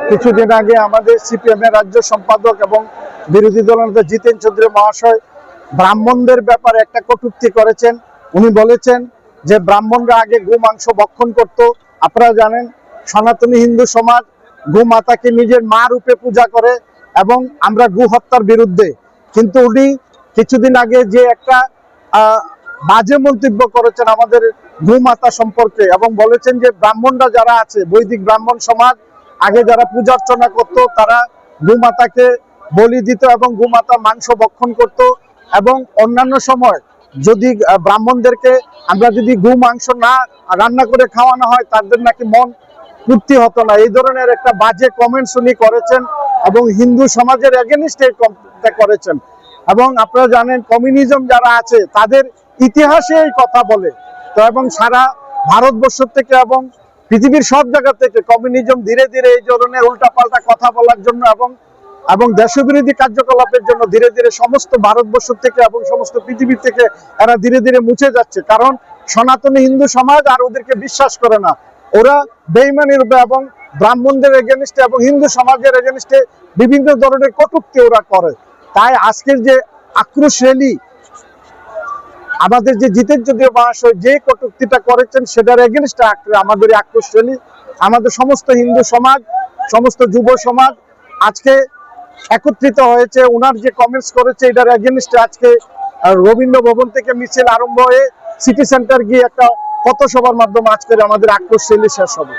কিছুদিন আগে আমাদের সিপিএম এর রাজ্য সম্পাদক এবং বিরোধী দলনেতা জিতেন চৌধুরী মহাশয় ব্রাহ্মণদের ব্যাপারে একটা কটূক্তি করেছেন। উনি বলেছেন যে ব্রাহ্মণরা আগে গো মাংস ভক্ষণ করত। আপনারা জানেন সনাতনী হিন্দু সমাজ গো মাতাকে নিজের মা রূপে পূজা করে এবং আমরা গো হত্যার বিরুদ্ধে। কিন্তু উনি কিছুদিন আগে যে একটা বাজে মন্তব্য করেছেন আমাদের গো মাতা সম্পর্কে এবং বলেছেন যে ব্রাহ্মণরা যারা আছে বৈদিক ব্রাহ্মণ সমাজ আগে যারা পূজা অর্চনা করতো তারা গোমাতাকে বলি দিত এবং গোমাতার মাংস ভক্ষণ করত এবং অন্যান্য সময় যদি ব্রাহ্মণদেরকে আমরা যদি গো মাংস না রান্না করে খাওয়ানো হয় তাদের নাকি মন তৃপ্তি হতো না। এই ধরনের একটা বাজে কমেন্টস উনি করেছেন এবং হিন্দু সমাজের এগেইনস্টে করেছেন। এবং আপনারা জানেন কমিউনিজম যারা আছে তাদের ইতিহাসে এই কথা বলে তো, এবং সারা ভারতবর্ষ থেকে এবং পৃথিবীর সব জায়গা থেকে কমিউনিজম ধীরে ধীরে এই ধরনের উল্টাপাল্টা কথা বলার জন্য এবং দেশবিরোধী কার্যকলাপের জন্য ধীরে ধীরে সমস্ত ভারতবর্ষ থেকে এবং সমস্ত পৃথিবী থেকে এরা ধীরে ধীরে মুছে যাচ্ছে। কারণ সনাতনী হিন্দু সমাজ আর ওদেরকে বিশ্বাস করে না। ওরা বেঈমানি রূপে এবং ব্রাহ্মণদের এগেইনস্টে এবং হিন্দু সমাজের এগেইনস্টে বিভিন্ন ধরনের কটূক্তি ওরা করে। তাই আজকের যে আক্রোশ র্যালি আমাদের যে জিতেন চৌধুরী মহাশয় যে কটূক্তিটা করেছেন সেটার এগেইনস্টে আমাদের আক্রোশ র্যালি। আমাদের সমস্ত হিন্দু সমাজ সমস্ত যুব সমাজ আজকে একত্রিত হয়েছে। ওনার যে কমেন্টস করেছে এটার এগেইনস্টে আজকে রবীন্দ্র ভবন থেকে মিছিল আরম্ভ হয়ে সিটি সেন্টার গিয়ে একটা পথসভার মাধ্যমে আজকের আমাদের আক্রোশ র্যালি শেষ হবে।